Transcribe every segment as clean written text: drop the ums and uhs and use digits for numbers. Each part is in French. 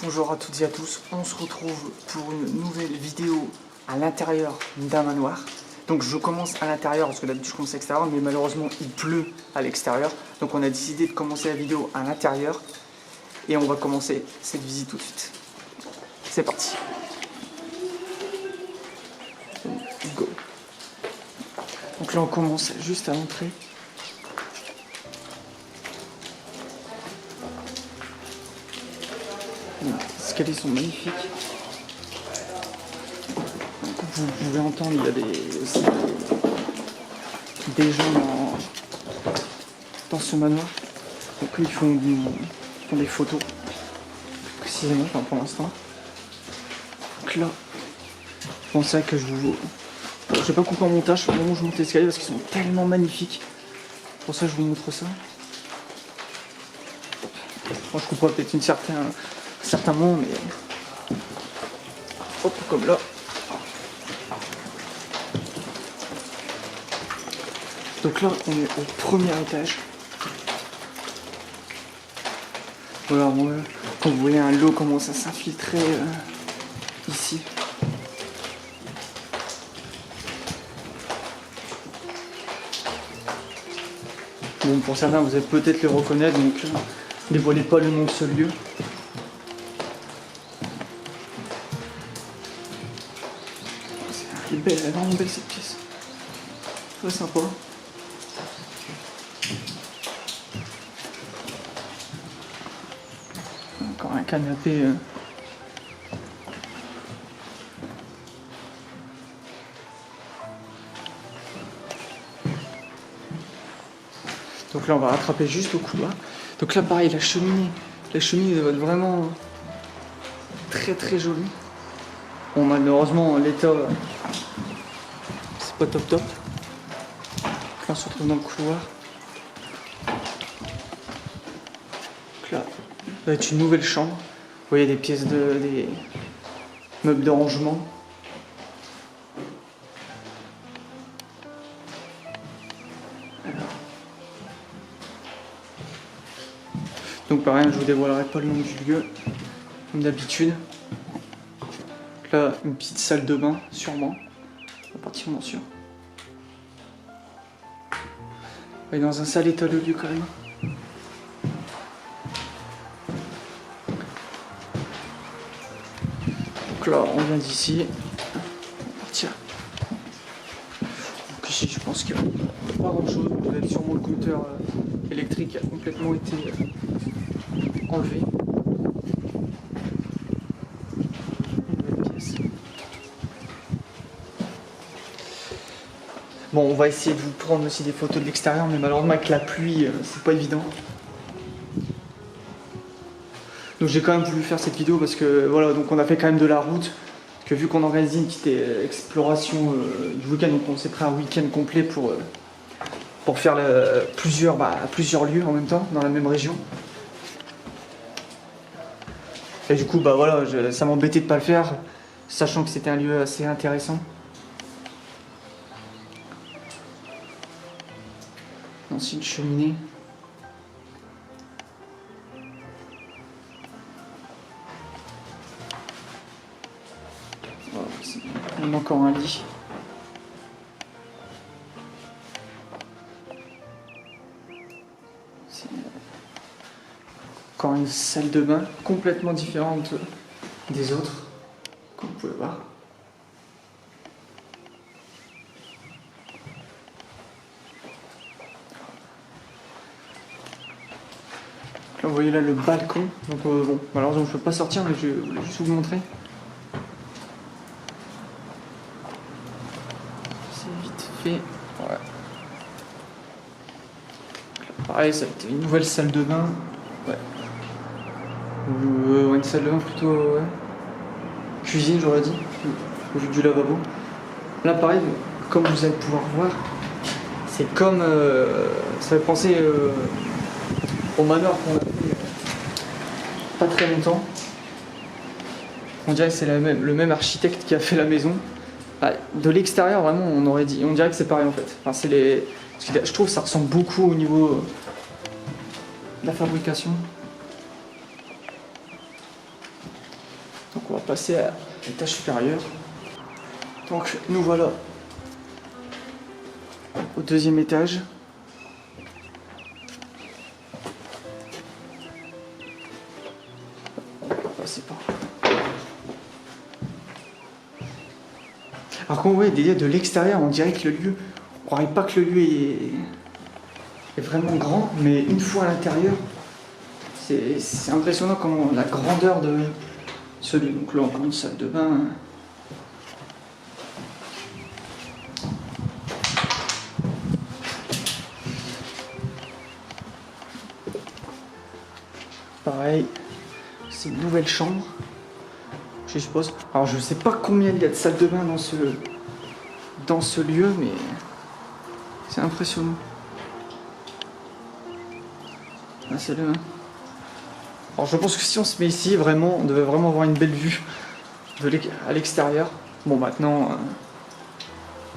Bonjour à toutes et à tous, on se retrouve pour une nouvelle vidéo à l'intérieur d'un manoir. Donc je commence à l'intérieur parce que d'habitude je commence à l'extérieur, mais malheureusement il pleut à l'extérieur. Donc on a décidé de commencer la vidéo à l'intérieur et on va commencer cette visite tout de suite. C'est parti. Go. Donc là on commence juste à l'entrée. Les escaliers sont magnifiques. Vous pouvez entendre, il y a aussi des gens dans ce manoir. Donc ils font des photos, précisément, enfin, pour l'instant. Donc là, bon, c'est vrai que je vais pas couper en montage au moment où je monte l'escalier parce qu'ils sont tellement magnifiques. Pour ça, je vous montre ça. Moi, je couperai peut-être un certain moment, mais hop, comme là. Donc là, on est au premier étage. Voilà, quand vous voyez un lot commence à s'infiltrer ici. Bon, pour certains, vous allez peut-être les reconnaître, donc ne dévoilez pas le nom de ce lieu. Elle est vraiment belle cette pièce. Très sympa. Encore un canapé. Donc là on va rattraper juste au couloir. Donc là pareil, la cheminée va être vraiment très très jolie. Bon, malheureusement l'état c'est pas top. Donc là on se retrouve dans le couloir. Donc là va être une nouvelle chambre. Vous voyez des pièces des meubles de rangement. Donc pareil, je vous dévoilerai pas le nom du lieu, comme d'habitude. Là, une petite salle de bain, sûrement, pratiquement sûr. On est dans un sale état de lieu quand même. Donc là, on vient d'ici. On va partir. Donc ici, je pense qu'il n'y a pas grand chose. Vous avez sûrement le compteur électrique qui a complètement été enlevé. Bon, on va essayer de vous prendre aussi des photos de l'extérieur, mais malheureusement avec la pluie, c'est pas évident. Donc j'ai quand même voulu faire cette vidéo parce que voilà, donc on a fait quand même de la route. Parce que vu qu'on organise une petite exploration du week-end, donc on s'est pris un week-end complet pour faire plusieurs lieux en même temps dans la même région. Et du coup, bah voilà, ça m'embêtait de pas le faire, sachant que c'était un lieu assez intéressant. Ancienne cheminée. Voilà, on a encore un lit. Encore une salle de bain complètement différente des autres, comme vous pouvez voir. Là, vous voyez là le balcon. Donc bon, malheureusement je ne peux pas sortir, mais je voulais juste vous montrer. C'est vite fait. Ouais. Là, pareil, ça a été une nouvelle salle de bain. Ouais. Une salle de bain plutôt cuisine, j'aurais dit, au vu du lavabo. Là pareil, comme vous allez pouvoir voir, c'est comme ça fait penser au manoir qu'on a fait pas très longtemps. On dirait que c'est le même architecte qui a fait la maison. Ah, de l'extérieur vraiment on dirait que c'est pareil en fait. Enfin, je trouve que ça ressemble beaucoup au niveau de la fabrication. passer à l'étage supérieur. Donc nous voilà au deuxième étage. C'est pas. Alors qu'on voit de l'extérieur, on dirait que le lieu, on croirait pas que le lieu est vraiment grand, mais une fois à l'intérieur, c'est impressionnant comment la grandeur de ce lieu. Donc là, encore une salle de bain. Pareil, c'est une nouvelle chambre, je suppose. Alors je sais pas combien il y a de salles de bain dans ce lieu, mais c'est impressionnant. Ah, c'est le... Alors je pense que si on se met ici, vraiment, on devait vraiment avoir une belle vue à l'extérieur. Bon, maintenant,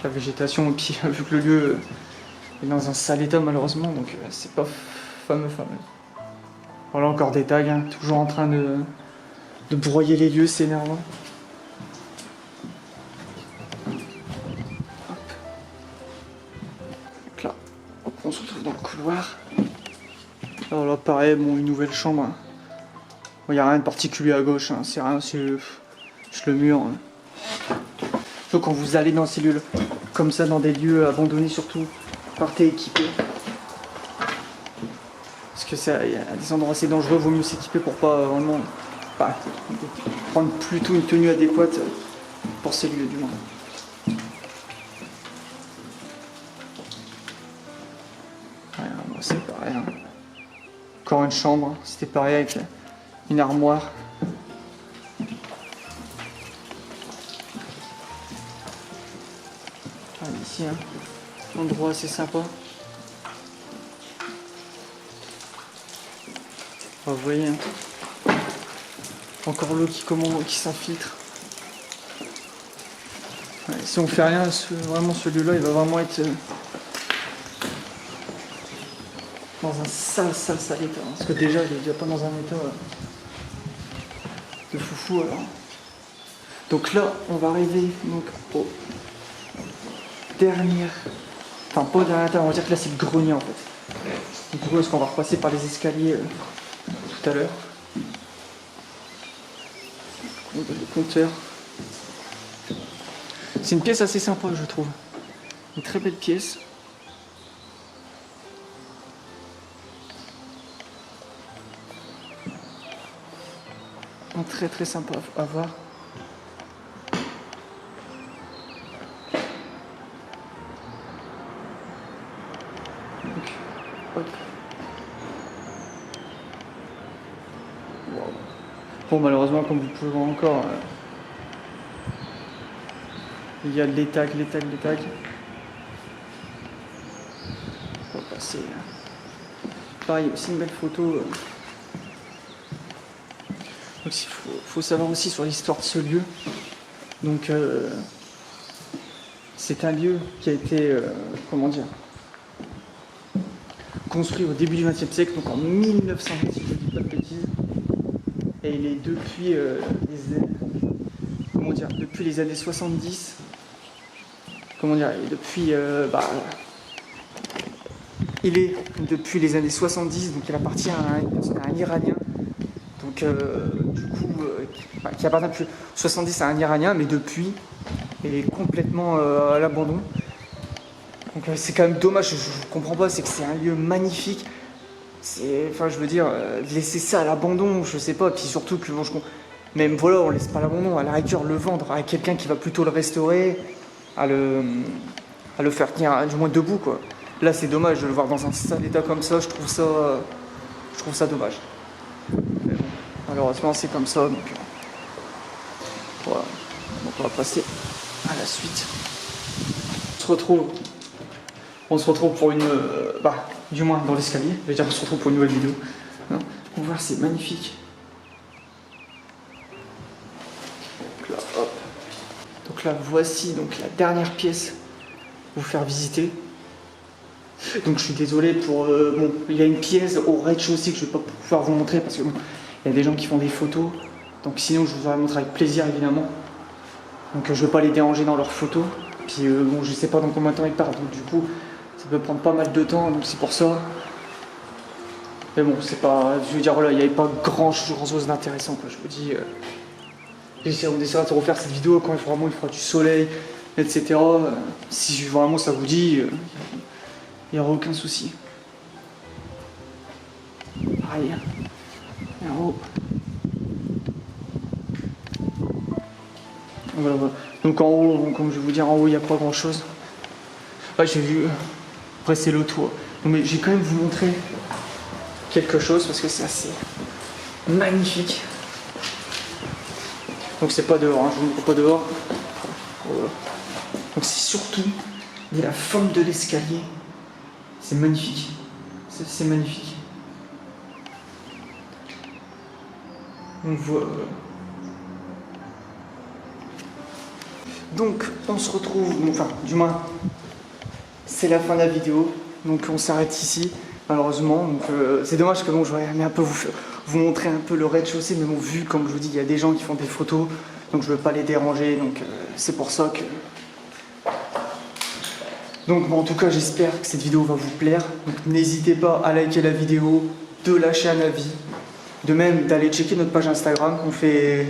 la végétation, et puis vu que le lieu est dans un sale état malheureusement, donc c'est pas fameux. Voilà encore des tags, hein, toujours en train de broyer les lieux, c'est énervant. Donc là, on se retrouve dans le couloir. Alors là, pareil, bon, une nouvelle chambre. Hein. Bon, il n'y a rien de particulier à gauche, hein, c'est rien, c'est juste le mur. Hein. Donc quand vous allez dans ces lieux comme ça, dans des lieux abandonnés surtout, partez équipé. Parce que il y a des endroits assez dangereux, vaut mieux s'équiper pour pas vraiment prendre plutôt une tenue adéquate pour ces lieux du moins. Ouais, moi c'est pareil. Hein. Encore une chambre, c'était pareil avec une armoire. Ah, ici, hein. Un endroit assez sympa. Vous voyez, hein. Encore l'eau qui s'infiltre. Ouais, si on fait rien, vraiment ce lieu-là, il va vraiment être dans un sale état. Hein. Parce que déjà, il est déjà pas dans un état de foufou alors. Donc là, on va arriver donc au dernier. Enfin, pas au dernier étage, on va dire que là c'est le grenier en fait. Donc pourquoi est-ce qu'on va repasser par les escaliers tout à l'heure. Le compteur. C'est une pièce assez sympa, je trouve. Une très belle pièce. Très sympa à voir. Donc, hop. Wow. Bon, malheureusement, comme vous pouvez voir encore, il y a les tags. On va passer. Pareil, aussi une belle photo. Donc il faut savoir aussi sur l'histoire de ce lieu. Donc c'est un lieu qui a été, construit au début du XXe siècle, donc en 1910, si je ne dis pas de bêtises. Et il est depuis depuis les années 70. Il est depuis les années 70, donc il appartient à un Iranien. Donc, qui appartient depuis 70 à un Iranien, mais depuis, il est complètement à l'abandon. Donc, c'est quand même dommage, je comprends pas, c'est que c'est un lieu magnifique. De laisser ça à l'abandon, je sais pas, puis surtout que, même voilà, on laisse pas l'abandon, à la rigueur, le vendre à quelqu'un qui va plutôt le restaurer, à le faire tenir du moins debout, quoi. Là, c'est dommage de le voir dans un sale état comme ça, je trouve ça dommage. Mais bon, malheureusement, c'est comme ça, donc voilà. Donc, on va passer à la suite. On se retrouve pour une... du moins dans l'escalier. Je vais dire on se retrouve pour une nouvelle vidéo. Non, on va voir, c'est magnifique. Donc là, hop. Donc là, voici donc la dernière pièce pour vous faire visiter. Donc je suis désolé pour... il y a une pièce au rez-de-chaussée que je ne vais pas pouvoir vous montrer parce que bon, il y a des gens qui font des photos. Donc sinon je vous aurais montré avec plaisir évidemment. Donc je ne veux pas les déranger dans leurs photos. Puis bon, je sais pas dans combien de temps ils partent, donc du coup ça peut prendre pas mal de temps, donc c'est pour ça. Mais bon, c'est pas. Je veux dire, voilà, il n'y avait pas grand chose d'intéressant, quoi. Je vous dis. On essaiera de refaire cette vidéo quand vraiment il fera du soleil, etc. Si vraiment ça vous dit, il n'y aura aucun souci. Pareil. En haut. Voilà, voilà. Donc en haut, comme je vais vous dire, en haut il n'y a pas grand chose. Ouais, j'ai vu. Après c'est le toit. Mais j'ai quand même vous montrer quelque chose parce que c'est assez magnifique. Donc c'est pas dehors, hein, je vous montre pas dehors. Voilà. Donc c'est surtout la forme de l'escalier. C'est magnifique. C'est magnifique. On voit. Donc on se retrouve, enfin du moins c'est la fin de la vidéo. Donc on s'arrête ici malheureusement. Donc c'est dommage que bon, j'aurais aimé un peu vous montrer un peu le rez-de-chaussée, mais bon, vu comme je vous dis il y a des gens qui font des photos, donc je veux pas les déranger, donc c'est pour ça que. Donc bon, en tout cas j'espère que cette vidéo va vous plaire. Donc n'hésitez pas à liker la vidéo, de lâcher un avis, de même d'aller checker notre page Instagram. On fait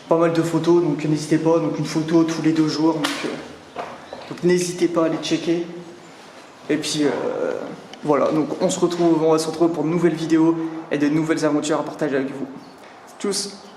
pas mal de photos, donc n'hésitez pas, donc une photo tous les 2 jours. Donc n'hésitez pas à aller checker. Et puis voilà, donc on va se retrouver pour de nouvelles vidéos et de nouvelles aventures à partager avec vous. Tchuss!